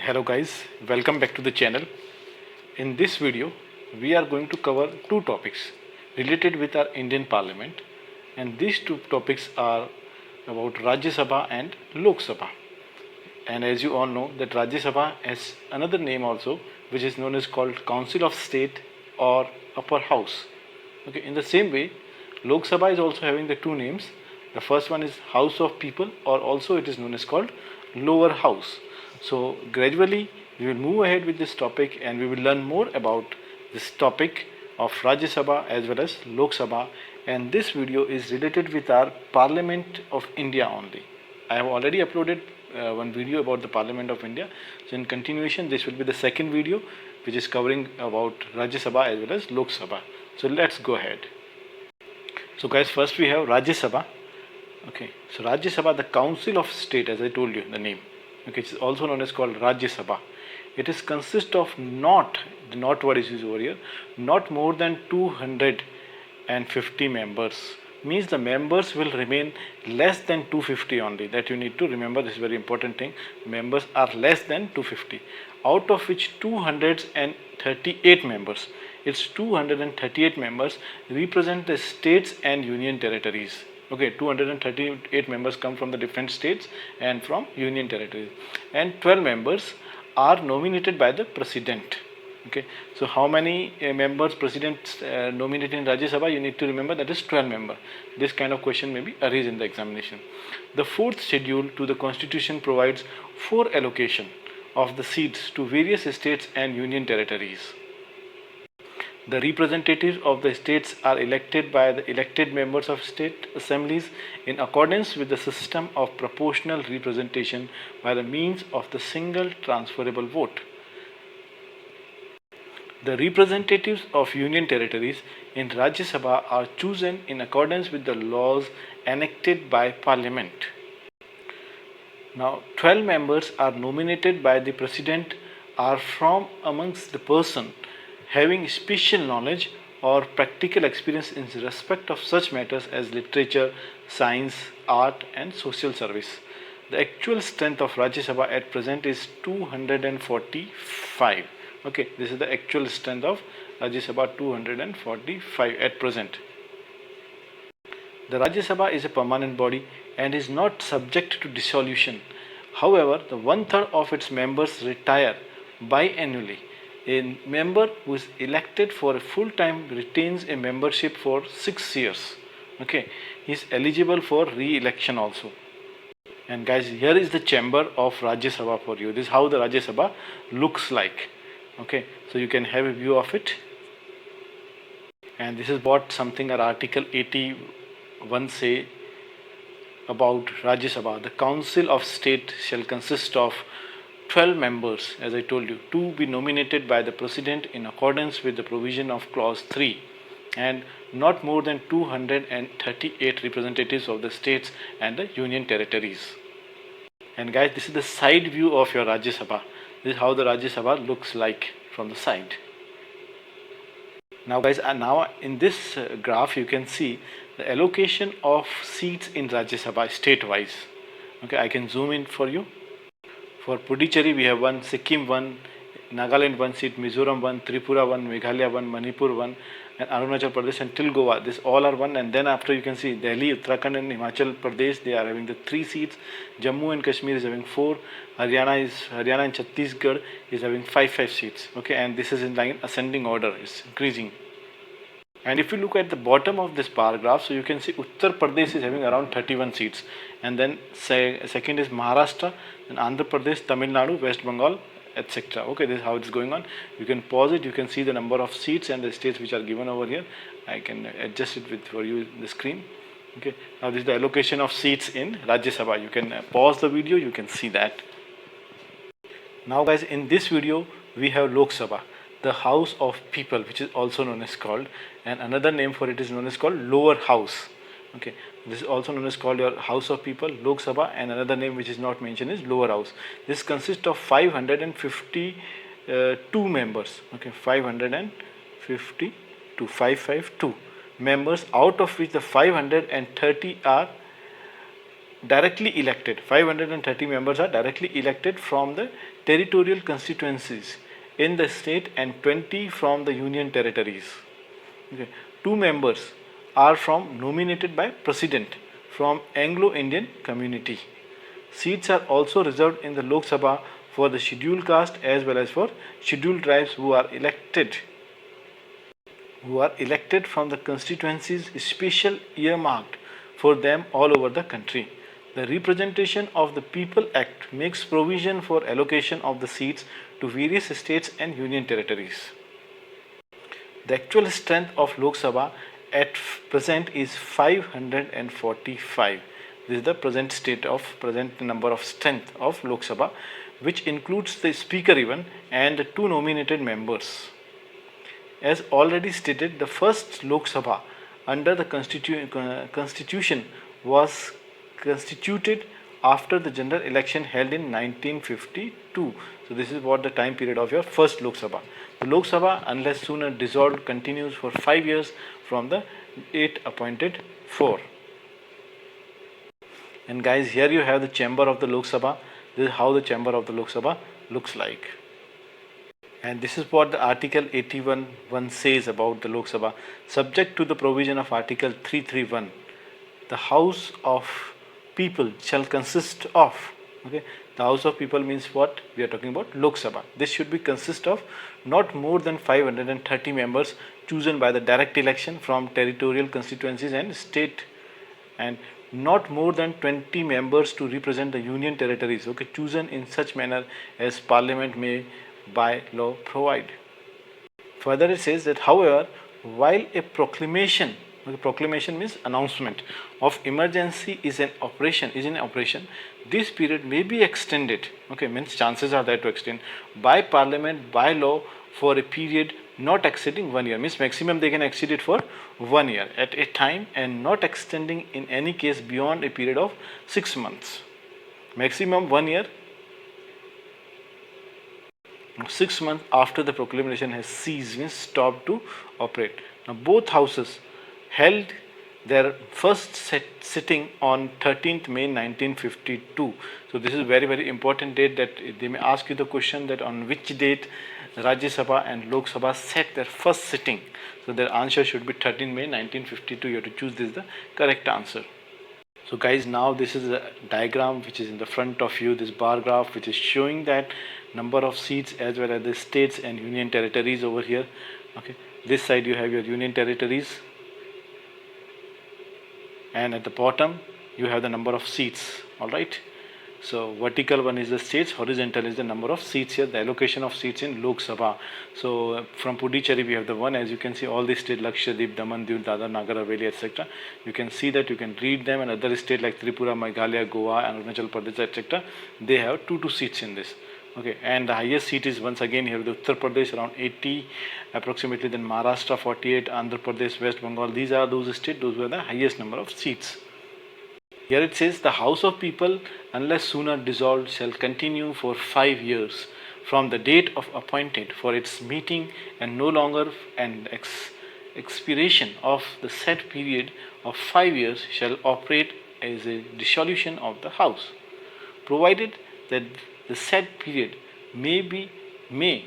Hello guys, welcome back to the channel. In this video, we are going to cover two topics related with our Indian Parliament, and these two topics are about Rajya Sabha and Lok Sabha. And as you all know that Rajya Sabha has another name also, which is known as called Council of State or Upper House. Okay, in the same way, Lok Sabha is also having the two names. The first one is House of People, or also it is known as called Lower House. So gradually we will move ahead with this topic and we will learn more about this topic of Rajya Sabha as well as Lok Sabha, and this video is related with our Parliament of India only. I have already uploaded one video about the Parliament of India. So in continuation, this will be the second video which is covering about Rajya Sabha as well as Lok Sabha. So let's go ahead. So guys, first we have Rajya Sabha. Okay, so Rajya Sabha, the Council of State, as I told you the name. Okay, it's also known as called Rajya Sabha. It is consist of the not word is used over here, not more than 250 members. Means the members will remain less than 250 only. That you need to remember. This is very important thing. Members are less than 250, out of which 238 members. It's 238 members represent the states and union territories. Okay, 238 members come from the different states and from union territories, and 12 members are nominated by the president. Okay, so how many members president nominated in Rajya Sabha? You need to remember that is 12 members. This kind of question may be arise in the examination. The fourth schedule to the constitution provides for allocation of the seats to various states and union territories. The representatives of the states are elected by the elected members of state assemblies in accordance with the system of proportional representation by the means of the single transferable vote. The representatives of union territories in Rajya Sabha are chosen in accordance with the laws enacted by Parliament. Now, 12 members are nominated by the President are from amongst the person having special knowledge or practical experience in respect of such matters as literature, science, art and social service. The actual strength of Rajya Sabha at present is 245. Okay, this is the actual strength of Rajya Sabha, 245 at present. The Rajya Sabha is a permanent body and is not subject to dissolution. However, the one-third of its members retire biannually. A member who is elected for a full time retains a membership for 6 years. Okay, he is eligible for re-election also. And guys, here is the chamber of Rajya Sabha for you. This is how the Rajya Sabha looks like. Okay, so you can have a view of it. And this is what something our Article 81 say about Rajya Sabha. The Council of State shall consist of 12 members, as I told you, to be nominated by the President in accordance with the provision of Clause 3, and not more than 238 representatives of the states and the union territories. And guys, this is the side view of your Rajya Sabha. This is how the Rajya Sabha looks like from the side. Now guys, now in this graph you can see the allocation of seats in Rajya Sabha state-wise. Okay, I can zoom in for you. For Puducherry we have 1, Sikkim 1, Nagaland 1 seat, Mizoram 1, Tripura 1, Meghalaya 1, Manipur 1, and Arunachal Pradesh until Goa. This all are 1, and then after you can see Delhi, Uttarakhand and Himachal Pradesh, they are having the 3 seats. Jammu and Kashmir is having 4. Haryana and Chhattisgarh is having 5 seats. Okay, and this is in line ascending order, it's increasing. And if you look at the bottom of this bar graph, so you can see Uttar Pradesh is having around 31 seats, and then second is Maharashtra, then Andhra Pradesh, Tamil Nadu, West Bengal, etc. Okay, this is how it's going on. You can pause it, you can see the number of seats and the states which are given over here. I can adjust it for you in the screen. Okay, now this is the allocation of seats in Rajya Sabha. You can pause the video, you can see that. Now guys, in this video we have Lok Sabha, the House of People, which is also known as called, and another name for it is known as called Lower House. Okay, this is also known as called your House of People, Lok Sabha, and another name which is not mentioned is Lower House. This consists of 552 members. Okay, 552 members, out of which the 530 are directly elected. 530 members are directly elected from the territorial constituencies in the state and 20 from the union territories. Okay. 2 members are from nominated by president from Anglo-Indian community. Seats are also reserved in the Lok Sabha for the scheduled caste as well as for scheduled tribes who are elected from the constituencies special earmarked for them all over the country. The Representation of the People Act makes provision for allocation of the seats to various states and union territories. The actual strength of Lok Sabha at present is 545. This is the present number of strength of Lok Sabha, which includes the speaker even and the 2 nominated members. As already stated, the first Lok Sabha under the constitution was constituted after the general election held in 1952. So this is what the time period of your first Lok Sabha. The Lok Sabha, unless sooner dissolved, continues for 5 years from the date appointed for. And guys, here you have the chamber of the Lok Sabha. This is how the chamber of the Lok Sabha looks like. And this is what the Article 81(1) says about the Lok Sabha. Subject to the provision of Article 331, the House of People shall consist of. Okay, the House of People means what? We are talking about Lok Sabha. This should be consist of not more than 530 members chosen by the direct election from territorial constituencies and state, and not more than 20 members to represent the union territories. Okay, chosen in such manner as Parliament may by law provide. Further it says that however, while a proclamation means announcement of emergency is in operation, this period may be extended. Okay, means chances are there to extend by Parliament by law for a period not exceeding 1 year. Means maximum they can exceed it for 1 year at a time and not extending in any case beyond a period of 6 months. Maximum 1 year, 6 months after the proclamation has ceased, means stopped to operate. Now both houses held their first sitting on 13th May 1952. So this is very important date that they may ask you the question that on which date Rajya Sabha and Lok Sabha set their first sitting. So their answer should be 13th May 1952. You have to choose this the correct answer. So guys, now this is a diagram which is in the front of you, this bar graph which is showing that number of seats as well as the states and union territories over here. Okay, this side you have your union territories, and at the bottom you have the number of seats. All right, so vertical one is the states, horizontal is the number of seats here, the allocation of seats in Lok Sabha. So from Puducherry we have the one, as you can see all the states Lakshadweep, Daman, Diu, Dadar, Nagar Haveli, etc. You can see that, you can read them, and other states like Tripura, Meghalaya, Goa and Arunachal Pradesh, etc. they have 2 seats in this. Okay, and the highest seat is once again here the Uttar Pradesh around 80 approximately, then Maharashtra 48, Andhra Pradesh, West Bengal. These are those states those were the highest number of seats. Here it says the House of People, unless sooner dissolved, shall continue for 5 years from the date of appointed for its meeting, and no longer, and expiration of the said period of 5 years shall operate as a dissolution of the House, provided that the said period may,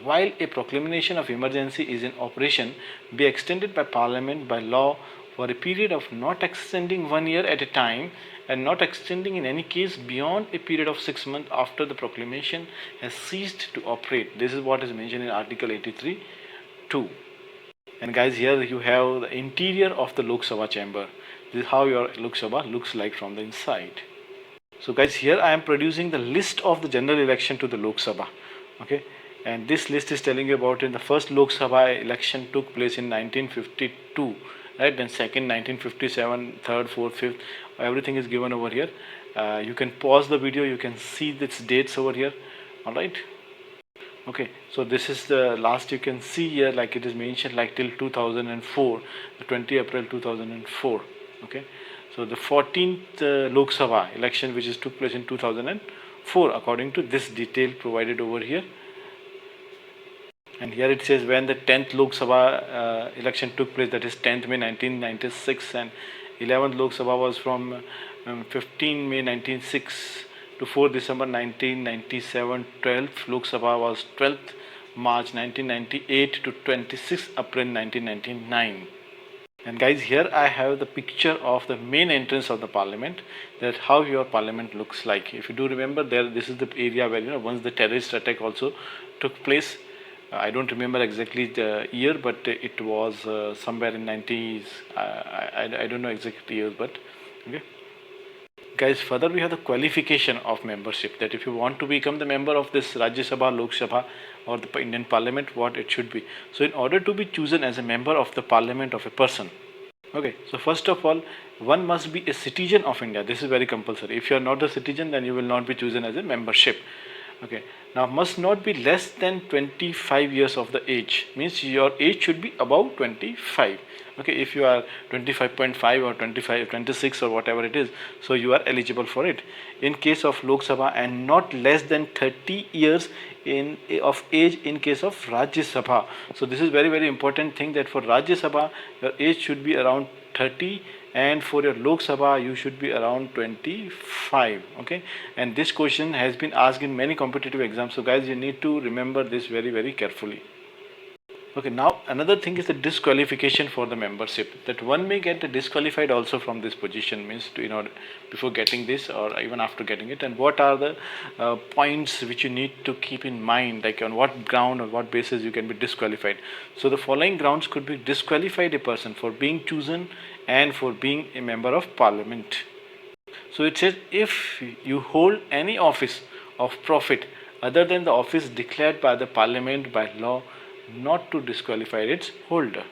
while a proclamation of emergency is in operation, be extended by Parliament by law for a period of not extending 1 year at a time and not extending in any case beyond a period of 6 months after the proclamation has ceased to operate. This is what is mentioned in Article 83(2). And guys, here you have the interior of the Lok Sabha chamber. This is how your Lok Sabha looks like from the inside. So guys, here I am producing the list of the general election to the Lok Sabha. Okay, and this list is telling you about in the first Lok Sabha election took place in 1952, right? Then second 1957, third, fourth, fifth, everything is given over here. You can pause the video, you can see its dates over here. All right. Okay, so this is the last, you can see here like it is mentioned like till 2004, the 20 April 2004. Okay, so the 14th Lok Sabha election which is took place in 2004 according to this detail provided over here. And here it says when the 10th Lok Sabha election took place, that is 10th May 1996, and 11th Lok Sabha was from 15 May 1906 to 4 December 1997, 12th Lok Sabha was 12th March 1998 to 26th April 1999. And guys, here I have the picture of the main entrance of the parliament, that how your parliament looks like. If you do remember, there this is the area where once the terrorist attack also took place. I don't remember exactly the year, but it was somewhere in 90s. I don't know exact years, but okay. Guys, further we have the qualification of membership, that if you want to become the member of this Rajya Sabha, Lok Sabha or the Indian Parliament, what it should be. So in order to be chosen as a member of the Parliament of a person, okay, so first of all, one must be a citizen of India. This is very compulsory. If you are not a citizen, then you will not be chosen as a membership. Okay, now must not be less than 25 years of the age, means your age should be above 25. Okay, if you are 25.5 or 25 26 or whatever it is, so you are eligible for it in case of Lok Sabha, and not less than 30 years of age in case of Rajya Sabha. So this is very important thing, that for Rajya Sabha your age should be around 30, and for your Lok Sabha you should be around 25. Okay, and this question has been asked in many competitive exams, so guys, you need to remember this very carefully. Okay, now another thing is the disqualification for the membership, that one may get disqualified also from this position, means before getting this or even after getting it. And what are the points which you need to keep in mind, like on what ground or what basis you can be disqualified. So the following grounds could be disqualified a person for being chosen and for being a member of parliament. So it says, if you hold any office of profit other than the office declared by the parliament by law, not to disqualify its holder.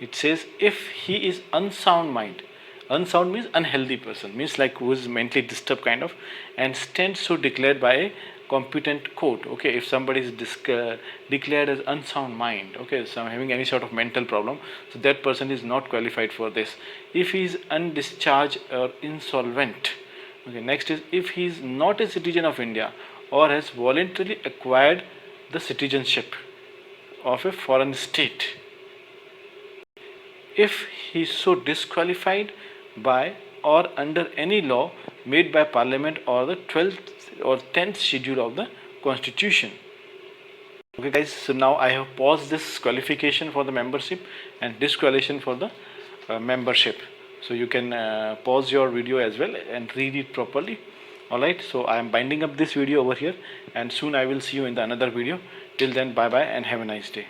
It says, if he is unsound mind, unsound means unhealthy person, means like who is mentally disturbed kind of, and stands so declared by a competent court. Okay, if somebody is declared as unsound mind, okay, so having any sort of mental problem, so that person is not qualified for this. If he is undischarged or insolvent. Okay, next is, if he is not a citizen of India or has voluntarily acquired the citizenship of a foreign state. If he is so disqualified by or under any law made by Parliament or the 12th or 10th schedule of the Constitution. Okay guys, so now I have paused this qualification for the membership and disqualification for the membership. So you can pause your video as well and read it properly. Alright, so I am binding up this video over here, and soon I will see you in the another video. Till then, bye bye and have a nice day.